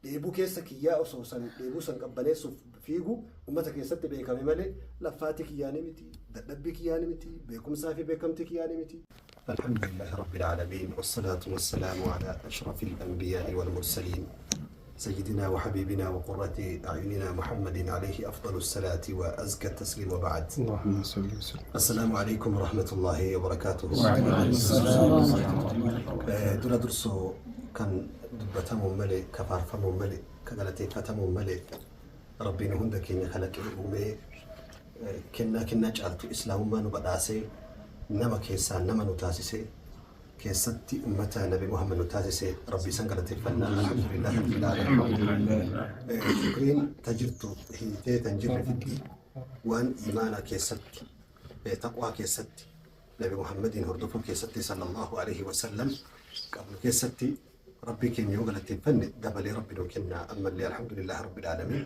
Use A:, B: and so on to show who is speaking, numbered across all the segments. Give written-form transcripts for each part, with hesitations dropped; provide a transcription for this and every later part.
A: Dheebuu keessa kiyyaa osoo dheebuu san qabbaneessuuf fiigu uummata keessatti beekame malee laffaati kiyyaanii miti, dadhabbii kiyyaanii miti, beekumsaa fi beekamtii kiyyaanii miti. الحمد لله رب العالمين والصلاة والسلام على أشرف الأنبياء والمرسلين سيدنا وحبيبنا وقرة أعيننا محمد عليه أفضل الصلاة وأزكى التسليم وبعد. اللهم صل وسلم. السلام عليكم ورحمة الله وبركاته. وعليكم السلام ورحمة الله وبركاته. دون درسو كان دبتم ملك كفارفم ملك كغلتي فتم ملك ربنا هندك إن خلق أمي كنا جعلت إسلام ما نبدأسي نما كيسان نما نتاسسي كيستي أمتا نبي محمد نتاسسي ربي سنقلت الفنان الحمد لله رب العالمين. شكرين تجرتو هي تنجر في الدين وان إيمانا كيستي تقوى كيستي نبي محمد هردفو كيستي صلى الله عليه وسلم قبل كيستي ربي كن يوغلت الفن دبلي ربي كنا أما اللي الحمد لله رب العالمين.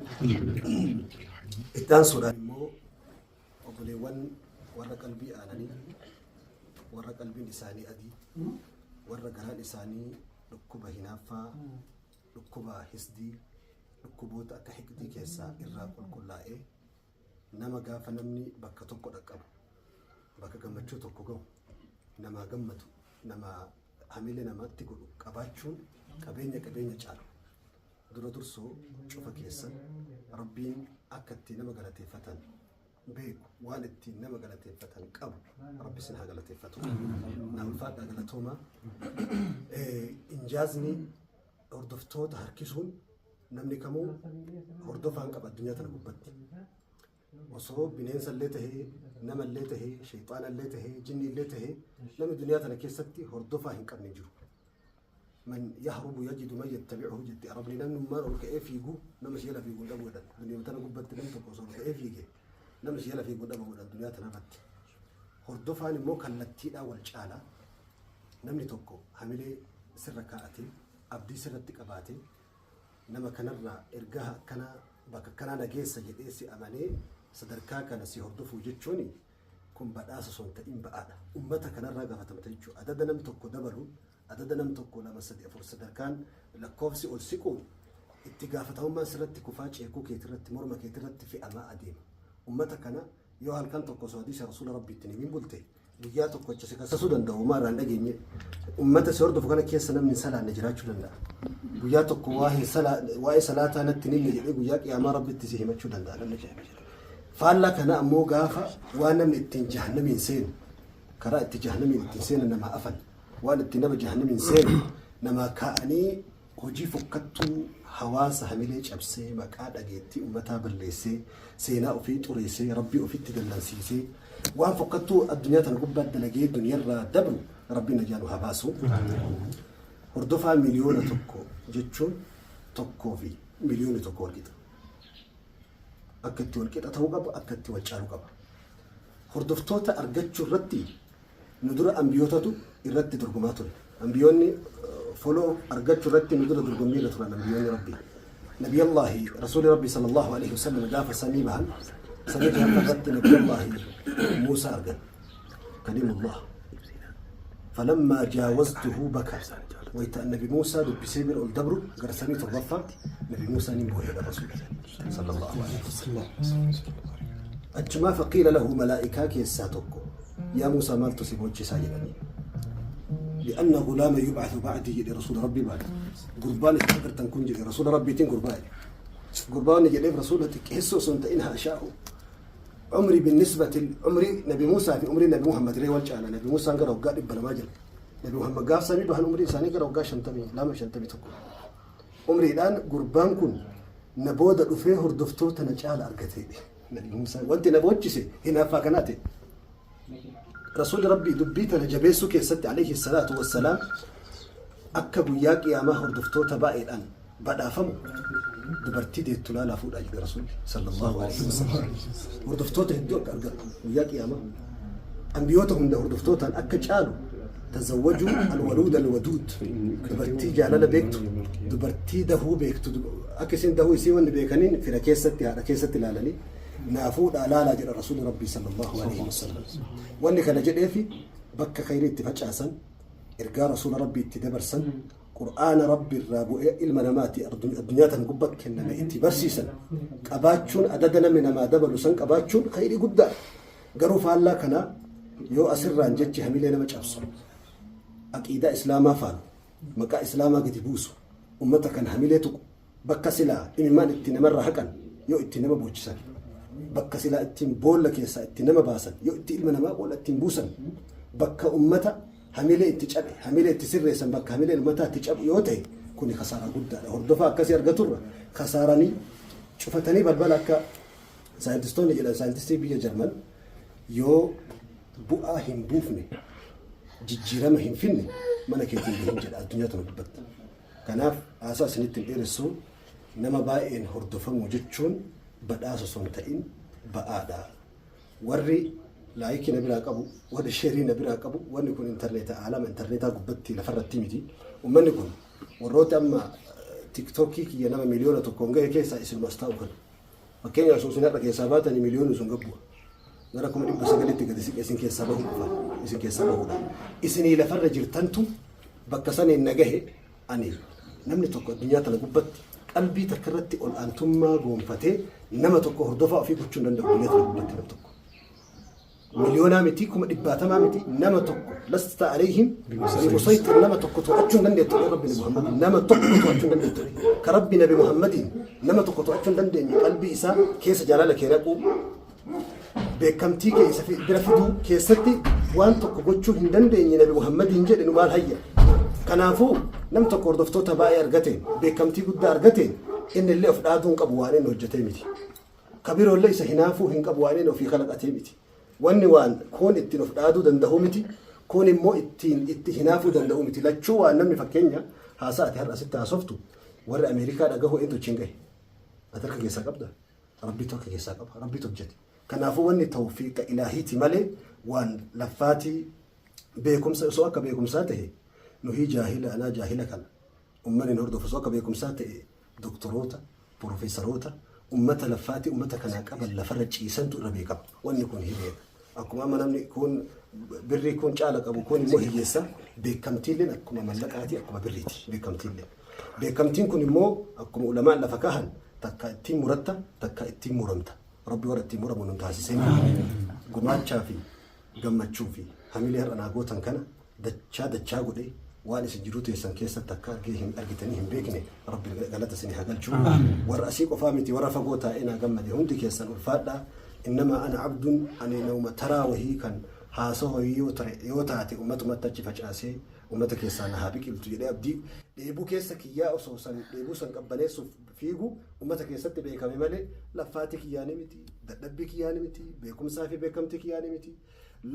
A: الدان سوران مو أقولي وان ورا قلبي أناني ورا قلبي لساني أدي ورا قران لساني ركوبة هنافة ركوبة حسدي ركوبوت أكحكتي كيسا إراق الكلائي نما قاف نمني بكا توقو ركب بكا قمتشو توقو نما قمتو نما عميلي نما تقولو قباتشون قبينيا جالو درو درسو شوفا كيسا ربين أكتي نما قلتي فتن بيكو والدتي نما قالت فتن قبل ربي سنها قالت فتن نعم فادا قالتهما انجازني هردفتوت هركسون نمني كمو هردفان قبل الدنيا تنقبت وصوب بنين سليته نما الليته شيطان الليته جني الليته نم الدنيا تنكستي هردفا هنقب نجو من يهرب يجد من يتبعه جدي ربي نم ما كيف يجو نم شيلا في يقول ابو دن الدنيا تنقبت لم تقصر كيف يجي نمشي يلا في قدام ولا الدنيا تنبت هردفاني مو كلتي لا والجالا نمني توكو حملي سركاتي أبدي سرتك أباتي نما كنرا إرجاها كنا بك كنا نجيس جديسي أماني صدركا كنا سي هردفو جتشوني كم بدأس صنت إن بقى أمتها كنرا قفت متجو أدد نم توكو دبلو أدد نم توكو لما صدق فرص صدركان لكوفسي أولسيكو اتجافتهم ما سرتك وفاج يكو كيترت مرمى كيترت في أماء قديم أمتك أنا يوهال كان تقص حديث رسول ربي تنين قلته بيجاتك كوتشي كسودان ده وما راندا جيني أمتك سورد فكنا كيس سنة من سلا نجرات شو لنا بيجاتك واهي صلاة أنا تنين نجري بيجاك يا ما ربي تسيه ما شو لنا أنا فعلا كان أمو قافة وأنا من التجهنم من سين كراء التجهنم من التنسين إنما أفن وأنا التنبه جهنم من سين نما كأني هجي فكتو حواس هميليج أبسي مكاد أجيتي أمتها بالليسي سينا أفي توريسي ربي أفي تدلنسيسي وأن فقدتو الدنيا تنقبل دلقي الدنيا دبل ربي نجالها باسو هردفها مليون تكو جتشون تكو في مليون تكو الكتا أكدتو الكتا توقب أكدتو الشارو قب هردفتوتا أرجتشو الرتي ندر أنبيوتاتو الرتي ترقماتو أنبيوني فلو أرجعت رتي ندور درجميلة ترى نبيوني ربي نبي الله رسول ربي صلى الله عليه وسلم جاء فسميبها سميتها فقدت نبي الله موسى أرجع كلم الله فلما جاوزته بكى ويت النبي موسى بسيبر الدبر قرسميت الضفة نبي موسى نبوه إلى رسول صلى الله عليه وسلم أجمع فقيل له ملائكة يساتوكو يا موسى ما تصيبوش ساجدني لأن غلام يبعث بعده لرسول ربي بعد قربان تقدر تكون جل رسول ربي تين قربان يجي رسول تكهسه سنت إنها أشاء عمري بالنسبة عمري نبي موسى في عمري نبي محمد ري والجعل نبي موسى قال وقال ابن ماجل نبي محمد قال سامي بهن عمري ثاني قال وقال شنتمي لا مش شنتمي تكون عمري الآن قربان كن نبود الأفيه هردفتو تنجعل أركتي نبي موسى وأنت نبوتشي هنا فاكناتي رسول ربي دبيتنا جبيسو كيست عليه الصلاة والسلام أكبو ياك يا ما هردفتو تبائي الآن بدأ فمو دبرتي دي تلالا فوق أجل رسول صلى الله عليه وسلم هردفتو تهدوك وياك يا ما أنبيوتهم ده هردفتو تان أكجالو تزوجوا الولود الودود دبرتي جالنا بيكتو دبرتي دهو بيكتو أكسين دهو يسيوان بيكانين في ركيستي لالني نافود على جل رسول ربي صلى الله عليه وسلم وانك نجد في بك خيري تفجع سن إرجاء رسول ربي اتدبرسن قرآن ربي الرابو المنامات الدنيا تنقبك كنا اتبرسيسن قباتشون أددنا من ما دبلوا سن قباتشون خير قد قروف الله كنا يو أسر عن جتش هميلنا ما تشابسون أكيد إسلاما فعل مكا إسلاما قد يبوسو أمتا كان هميلتك بكسلا إممان اتنمر حقا يو اتنما بوجسن بكسلا اتن بول كيسا اتنما باسن يو اتن المنما بول اتن بوسن بكا أمتا هميلة اتجاب هميلة اتسر رسم بكا هميلة أمتا اتجاب يوته كوني خسارة قد هردفا كسير قطر خساراني شوفتني بالبلك ساينتستوني إلى ساينتستي بيا جرمن يو بؤا هم بوفني جيرما هم فيني mana keetiin hin jedha addunyaa tana dubbatti kanaaf haasaa isinitti hin dheeressu nama baay'een hordofamu jechuun badhaasa osoo hin ta'in ba'aadha warri laayikii na biraa qabu warri sheerii na biraa qabu wanni kun intarneetaa alama intarneetaa gubbatti lafarratti miti ummanni kun warroota amma tiktookii kiyya nama miliyoona tokkoon ga'e keessaa isin mastaa'u kan fakkeenyaaf osoo isin har'a keessaa baatanii miliyoonni sun gabbu'a gara kuma 900 gadi siqe isin keessaa bahu dhufa isin keessaa bahuudha isinii lafarra jirtantu bakka saniin nagahe ani namni tokko addunyaa tana gubbatti qalbii takka irratti ol aantummaa goonfatee nama tokko hordofaa ofii gochuu hin danda'u biyya tana gubbatti nama tokko miliyoonaa miti kuma 100 miti nama tokko lasta alayhim bimusaytir nama tokko to'achuu hin dandeettu rabbi Muhammad nama tokko to'achuu hin dandeettu ka rabbi nabi Muhammadin nama tokko to'achuu hin dandeenye qalbii isaa keessa jaalala kee naquu beekamtii keessa bira fiduu keessatti waan tokko gochuu hin dandeenye nabi Muhammadiin jedhe nu maal hayya kanaafuu nam tokko hordoftoota baay'ee argateen beekamtii guddaa argateen inni illee of dhaaduun qabu waan inni hojjetee miti kabiroollee isa hinaafuu hin qabu waan inni ofii kalaqatee miti wanni waan koon ittiin of dhaaduu danda'u miti koon immoo itti hinaafuu danda'u miti lachuu waan namni fakkeenya haasaa ati har'a sitti haasoftu warri Ameerikaa dhagahu eentu achiin gahe ati harka keessaa qabda rabbitu harka keessaa qaba rabbitu hojjete kanaafuu wanni tawfiiqa ilaahiiti malee waan laffaatii beekumsa osoo akka beekumsaa ta'e nuhi jaahila anaa jaahila kana ummanni hordofu osoo akka beekumsaa ta'e doktoroota profeesaroota ummata laffaatii ummata kanaa qaban lafarra ciisantu irra beekama wanni kun hireedha akkuma amma namni kun birrii kun caala qabu kun immoo hiyyeessa beekamtiilleen akkuma mallaqaatii akkuma birriiti beekamtiin kun immoo akkuma ulamaan lafa kahan takka ittiin muratta takka ittiin muramta rabbi warra ittiin muramu nun taasisee gumaachaa fi gammachuu fi hamilee har'anaa gootan kana dachaa godhee waan isin jiruu teessan keessatti akka argitanii hin beekne rabbi galata isinii haa galchu warra asii qofaa miti warra fagoo taa'ee naa gammade hundi keessan ulfaadhaa innamaa ana abduun ani nama taraa wahii kan haasawaa yoo taate ummatumatti achi facaasee ummata keessaa na haa biqiltu jedhee abdii dheebuu keessa kiyyaa osoo dheebuu san qabbaneessuuf fiigu ummata keessatti beekame malee laffaatii kiyyaanii miti dadhabbii kiyyaanii miti beekumsaa fi beekamtii kiyyaanii miti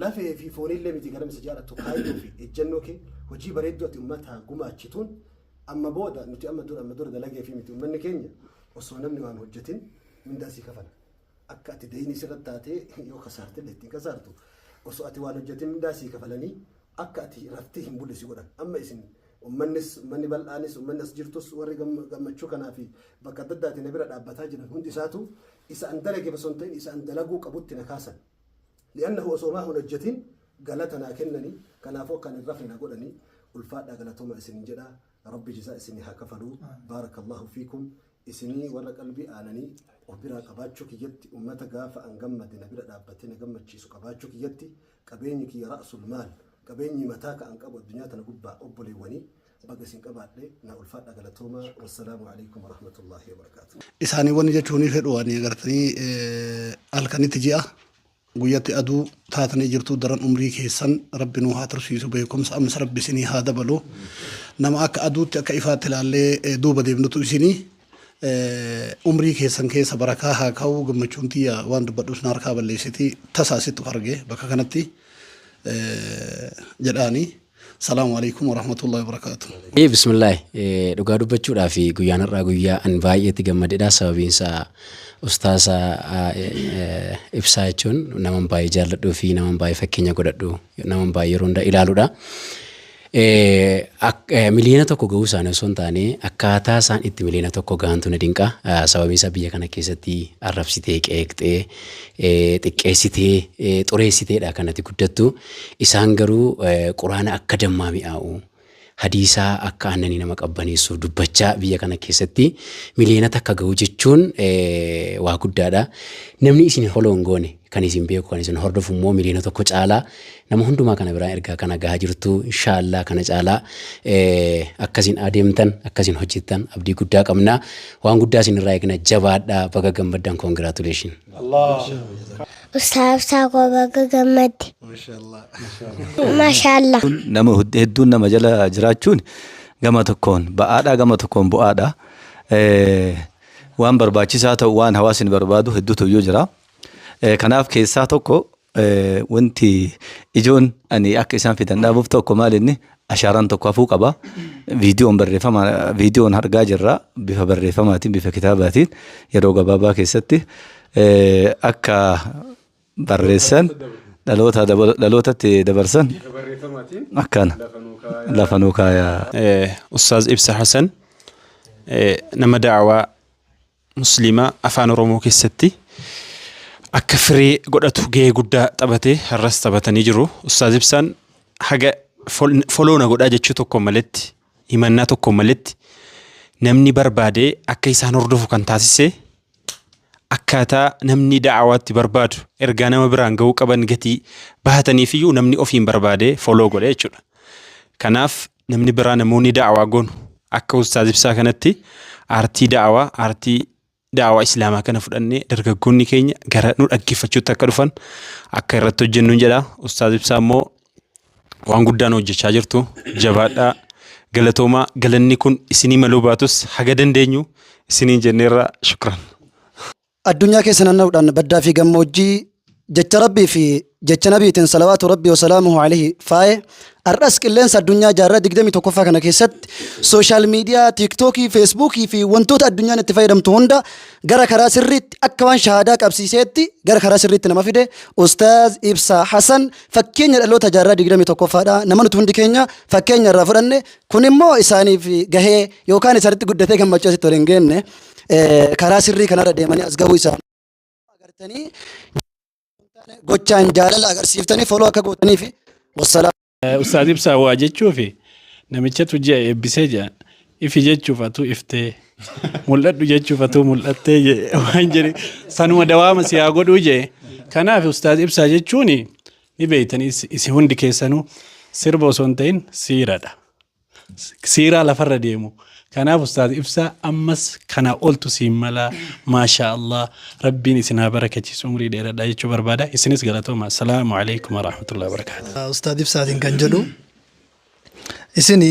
A: lafee fi foonillee miti gadamsa jaallattu kaayyoo fi ejjennoo kee hojii bareedduu ati ummata gumaachituun amma booda nuti amma dura dalagee fi miti ummanni keenya osoo namni waan hojjetin mindaasii kafana akka ati dayini sirratti taatee yoo kasaarte ittiin kasaartu osoo ati waan hojjetin mindaasii kafalanii akka ati raftii hin bulle si godhan amma isin ummanni bal'aanis ummanni as jirtus warri gammachuu kanaa fi bakka adda addaatiin na bira dhaabbataa jiran hundi isaatu isa an dalage osoo hin ta'in isa an dalaguu qabutti na kaasan li'annahu osoo maa hin hojjetin galata naa kennanii kanaafuu akka hin rafne na godhanii ulfaadhaa galatooma isin jedha rabbi jizaa isinii haa kafaluu baarakallahu fiikum isinii warra qalbii aananii of biraa qabaachuu kiyyatti ummata gaafa an gammade na bira dhaabbatee na gammachiisu qabaachuu kiyyatti qabeenyi kiyya ra'sul maal qabeenyi mataa ka an qabu addunyaa tana gubbaa obboleewwanii baga isin qabaadhe na ulfaadha galatooma wassalaamu alaikum warahmatullaahi wabarakaatu
B: isaanii wanni jechuun fedhu waan agartanii halkanitti ji'a guyyatti aduu taatanii jirtu daran umrii keessan rabbi nuu haa tursiisu beekumsa ammas rabbi isinii haa dabalu nama akka aduutti akka ifaatti ilaallee duuba deemnutu isinii umrii keessan keessa barakaa haa ka'u gammachuun tiyya waan dubbadhus na harkaa balleessiti tasaasitti arge bakka kanatti jedhaanii salaamu alaikum warahmatullahi wabarakatuh.
C: Bismillah dhugaa dubbachuudhaa fi guyyaan har'aa guyyaa an baay'eetti gammadedha sababiinsa ustaasa ibsaa jechuun naman baay'ee jaalladhuu fi naman baay'ee fakkeenya godhadhu naman baay'ee yeroo hunda ilaaluudha. Miliyoona tokko ga'uu isaanii osoo hin taane akkaataa isaan itti miliyoona tokko ga'antu na dinqa. Sababiin isaa biyya kana keessatti arrabsitee, qeeqxee, xiqqeessitee, xureessiteedha kan ati guddattu. Isaan garuu quraana akka dammaa mi'aawu. Hadiisaa akka aannanii nama qabbaneessu dubbachaa biyya kana keessatti miliyoona takka ga'u jechuun waa guddaadha. Namni isin follow hin goone kan isin beeku kan isin hordofu immoo miliyoona tokko caalaa nama hundumaa kana biraan ergaa kana gahaa jirtu inshaallah kana caalaa akkasiin adeemtan akkasiin hojjettan abdii guddaa qabna waan guddaa isin irraa eegna jabaadhaa baga gammaddan congratulation.
D: Ustaz Sako baga gammadde. Mashallah.
E: Nama hedduun nama jala jiraachuun gama tokkoon ba'aadhaa gama tokkoon bu'aadha. Waan barbaachisaa ta'u waan hawaasni barbaadu hedduutu iyyuu jira. Kanaaf keessaa tokko wanti ijoon ani akka isaan fidan dhaabuuf tokko maalinni ashaaraan tokko hafuu qaba. Viidiyoon argaa jirra bifa barreeffamaatiin bifa kitaabaatiin yeroo gabaabaa keessatti akka barreessan dhalootatti dabarsan akkana lafa nuu kaayaa.
F: Ustaaz Ibsa Hasan nama da'awaa muslimaa afaan Oromoo keessatti akka firee godhatu gahee guddaa taphatee har'as taphatanii jiru. Ustaaz Ibsaan haga foloona godhaa jechuu tokko maletti himannaa tokko maletti namni barbaadee akka isaan hordofu kan taasise akkaataa namni da'awaatti barbaadu ergaa nama biraan ga'uu qaban gatii bahataniif iyyuu namni ofiin barbaadee foloo godhe jechuudha. Kanaaf namni biraa namoonni da'awaa goonu akka Ustaaz Ibsaa kanatti aartii da'awaa islaamaa kana fudhannee dargaggoonni keenya gara nu dhaggeeffachuutti akka dhufan akka irratti hojjennu jedha. Ustaaz Ibsaa immoo waan guddaan hojjechaa jirtu jabaadhaa galatoomaa galanni kun isinii maluu baatus haga dandeenyu isiniin jenneerra shukran.
B: Addunyaa keessa naanna'uudhaan baddaa fi gammoojjii jecha rabbii fi jecha nabiitiin salawaatu rabbii wasalaamuhu alayhi faaye har'as qilleensa addunyaa jaarraa 21ffaa kana keessatti sooshaal miidiyaa tiiktookii feesbuukii fi wantoota addunyaan itti fayyadamtu hunda gara karaa sirriitti akka waan shahaadaa qabsiiseetti gara karaa sirriitti nama fide Ustaaz Ibsaa Hasan fakkeenya dhaloota jaarraa 21ffaadha. Nama nuti hundi keenya fakkeenya irraa fudhanne kun immoo isaaniif gahee yookaan isaanitti guddatee gammachuu asitti waliin geenne karaa sirrii kanarra deemanii as gahuu isaanii agartanii gochaan jaalala agarsiiftanii foloo akka gootaniif wassalaam.
G: Ustaaz Ibsaa waa jechuufi namichatu ji'a eebbisee jedhan ifi jechuuf atuu iftee mul'adhu jechuuf atuu mul'attee waan jedhe sanuma dawaama si haa godhuu jedhe. Kanaaf Ustaaz Ibsaa jechuun ni beeytanii isin hundi keessanuu sirba osoo hin ta'in siiradha. Siiraa lafarra deemu. Kanaaf Ustaaz Ibsaa ammas kana oltu siin mala maasha Allah rabbiin isin haa barakachiisu umrii dheeradhaa jechuu barbaada. Isinis galatooma. Assalaamu alaykum wa rahmatullahi wa barakaatuh.
B: Ustaaz Ibsaatiin kan jedhu isini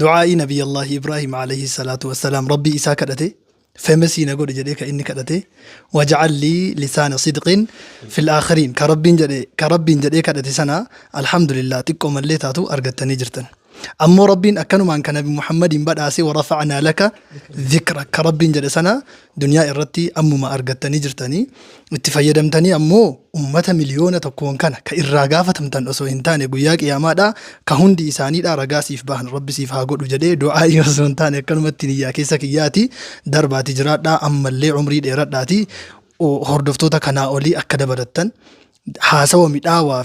B: du'aa'ii Nabii Allah Ibrahim alayhi salaatu wassalaam rabbii isaa kadhate فمسي نقول جدي كإني كذا وجعل لي لسان صدق في الآخرين كربين جدي كذا سنة الحمد لله تكم اللي تاتو أرجتني جرتن أمو ربين أكنوا من كان نبي محمد بدأسي ورفعنا لك ذكرك كربين جدي سنة دنيا الرتي أمو ما أرجتني جرتني اتفيدمتني أمو أمة مليون تكون كان كإرجافة تمتن أسو إنتاني بياك يا مادا كهندي إساني لا رجاسي في بحن ربي سيف هاقول جدي دعاء يوسنتاني كلمة تنيا كيسكياتي درباتي جرات أما اللي عمري ديرات داتي وهردفتوتا كنا أولي أكد بدتن حاسوا مئاوا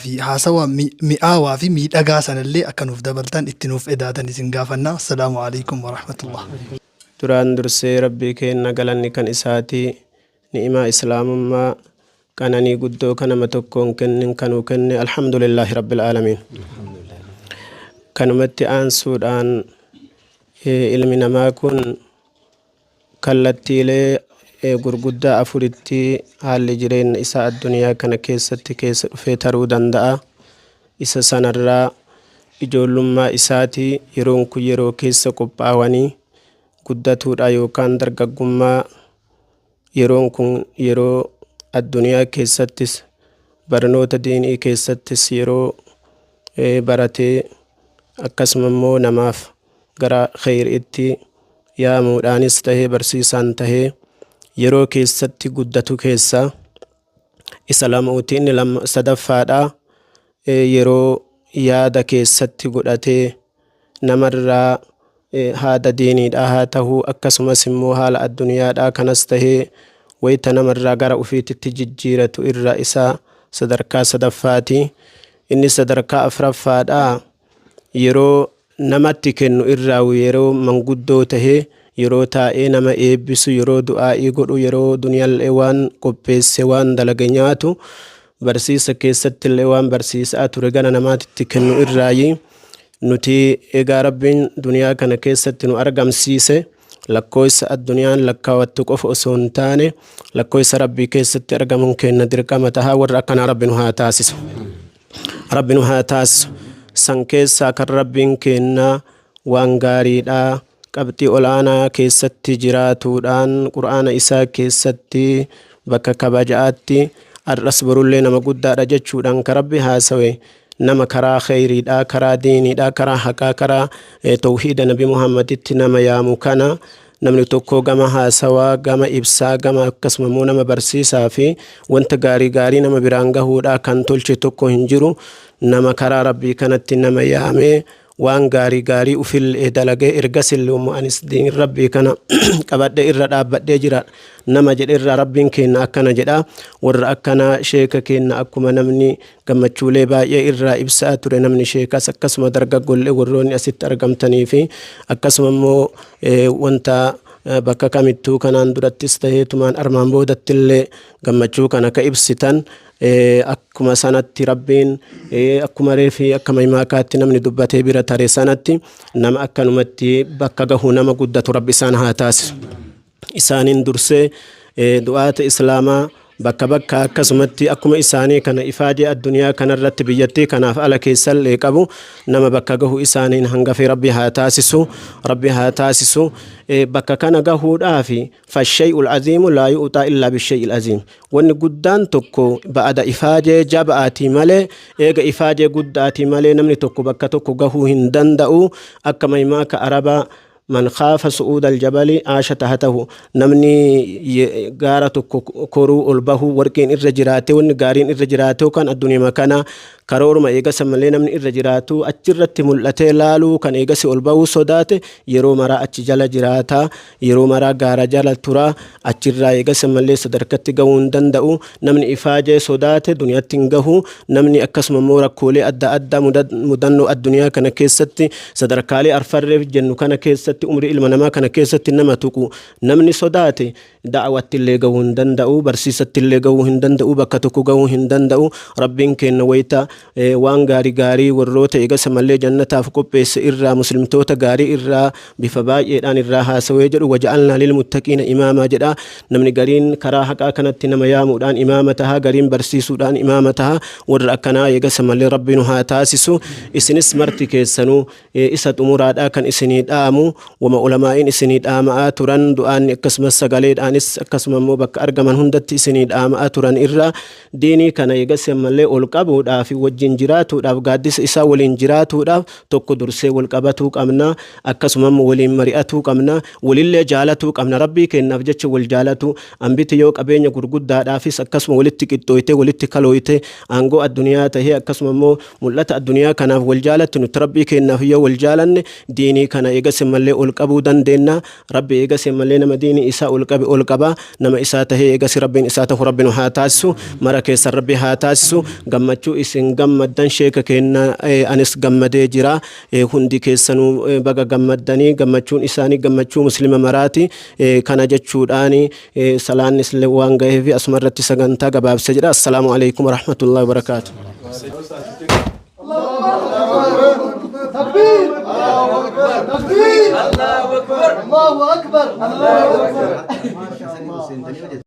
B: في مئة أجاسن اللي أكنوف دبلتن اتنوف إداتن إسنجافنا السلام عليكم ورحمة الله.
H: تران درسي ربي كين نقلني كان إساتي نئما إسلام ما كانني قدو كان متكون كانوا الحمد لله رب العالمين. كانوا متي آن سودان علمنا ما كن كالتي لي gurguddaa afuritti haalli jireenya isaa addunyaa kana keessatti keessa dhufee taruu danda'a. Isa sanarraa ijoollummaa isaatii yeroon kun yeroo keessa qophaa'anii guddatuudha yookaan dargaggummaa yeroon kun yeroo addunyaa keessattis barnoota diinii keessattis yeroo baratee akkasuma immoo namaaf gara khayriitti yaamuudhaanis tahee barsiisaan tahee yeroo keessatti guddatu keessa isa lamuutiin sadaffaadha yeroo yaada keessatti godhatee namarraa haada diiniidhaa haa tahuu akkasumas immoo haala addunyaadhaa kanas tahee wayita namarraa gara ufiititti jijjiiratu irra isaa sadarkaa sadaffaati. Inni sadarkaa afuraffaadhaa yeroo namatti kennu irraa yeroo manguddoo tahee yeroo taa'ee nama eebbisu yeroo du'aa'ii godhu yeroo duniyaallee waan qopheesse waan dalage nyaatu barsiisa keessatti illee waan barsiisaa ture gana namaatitti kennu irraayi. Nuti egaa rabbiin duniyaa kana keessatti nu argamsiise lakkoofsa addunyaan lakkaawattu qofa osoo hin taane lakkoofsa rabbii keessatti argamuun kenna dirqama tahaa. Warra akkanaa rabbi nu haa taasisu. Rabbi nu haa taasisu. San keessaa kan rabbiin kennaa waan gaariidhaa qabxii olaanaa keessatti jiraatuudhaan qur'aana isaa keessatti bakka kabajaatti arras borullee nama guddaadha jechuudhaan kan rabbi haasawe nama karaa khayriidhaa karaa diiniidhaa karaa haqaa karaa tawhiida nabi muhammaditti nama yaamu kana namni tokko gama haasawaa gama ibsaa gama akkasuma immoo nama barsiisaa fi wanta gaarii gaarii nama biraan gahuudhaa kan tolche tokko hin jiru. Nama karaa rabbii kanatti nama yaamee waan gaarii gaarii ufillee dalagee ergasillee anis diin rabbii kana qabadhe irra dhaabbadhee jira nama jedhe irra rabbiin kenna akkana jedha. Warra akkana sheeka kenna akkuma namni gammachuulee baay'ee irraa ibsaa ture namni sheekas akkasuma dargaggollee warroonni asitti argamtanii fi akkasuma immoo wanta bakka kamittuu kanaan durattis taheetumaan armaan boodattillee gammachuu kana ka ibsitan akkuma sanatti rabbiin akkuma reefi akkuma himaakaatti namni dubbatee bira tare sanatti nama akkanumatti bakka gahu nama guddatu rabbi isaan haa taasisu. Isaaniin dursee du'aata islaamaa bakka bakka akkasumatti akkuma isaanii kana ifaajee addunyaa kanarratti biyyattii kanaaf ala keessallee qabu nama bakka gahu isaaniin hangafee rabbi haa taasisu. Rabbi haa taasisu. Bakka kana gahuudhaafi fashay'ul aziimu laa yu'taa illaa bishay'il aziim. Wanni guddaan tokko ba'ada ifaajee jaba'aatii malee eega ifaajee guddaatii malee namni tokko bakka tokko gahuu hin danda'u. Akka maymaaka arabaa man khaafa su'uud aljabali aasha tahatahu namni gaara tokko koruu ol bahu warqeen irra jiraate wanni gaariin irra jiraate kan addunyaa kana karooruma eegasa malee namni irra jiraatu achirratti mul'atee laaluu kan eegasi ol bahuu sodaate yeroo maraa achi jala jiraata yeroo maraa gaara jala tura achirraa eegasa malee sadarkatti gahuu hin danda'u. Namni ifaajee sodaate duniyaatti hin gahu. Namni akkasuma immoo rakkoolee adda addaa mudannoo addunyaa kana keessatti sadarkaalee arfarreef jennu kana keessatti umrii ilma namaa kana keessatti nama tuqu namni sodaate da'awatti illee gahuu hin danda'u. Barsiisatti illee gahuu hin danda'u. Bakka tokko gahuu hin danda'u. Rabbiin kenna wayita waan gaarii gaarii warroota eegasa malee jannataaf qopheesse irraa muslimtoota gaarii irraa bifa baay'eedhaan irraa haasawee jedhu waja'alnaa lilmuttaqiina imaamaa jedha. Namni gariin karaa haqaa kanatti nama yaamuudhaan imaama tahaa gariin barsiisuudhaan imaama tahaa. Warra akkanaa eegasa malee rabbiin haa taasisu. Isinis marti keessanuu isa xumuraadhaa kan isinii dhaamu wama ulamaa'iin isinii dhaamaa turan du'aanni akkasumas sagaleedhaanis akkasuma immoo bakka argaman hundatti isinii dhaamaa turan irraa diinii kana eegasa malee ol qabuudhaaf wajjin jiraatuudhaaf gaaddisa isaa waliin jiraatuudhaaf tokko dursee wal qabatuu qabna. Akkasuma waliin mari'atuu qabna. Walillee jaalatuu qabna. Rabbii kennaaf jecha wal jaalatu. Ambiti yoo qabeenya gurguddaadhaafis akkasuma walitti qixxooyte walitti kalooyte aangoo addunyaa tahee akkasuma immoo mul'ata addunyaa kanaaf wal jaalatti nuti rabbii kennaaf yoo wal jaalanne diinii kana eegase malee ol qabuu dandeenya. Rabbi eegase malee nama diinii isaa ol qabe ol qaba. Nama isaa tahee eegase rabbiin isaa tahu rabbiin haa taasisu. Mara keessa rabbi haa taasisu. Gammachuu isin gammaddan sheeka kenna anis gammadee jira. Hundi keessanuu baga gammaddanii gammachuun isaanii gammachuu muslima maraati. Kana jechuudhaan salaannis waan gaheef asumarratti sagantaa gabaabse jira. Assalaamu alaykum warahmatullahi wabarakaatuh. الله أكبر الله أكبر الله أكبر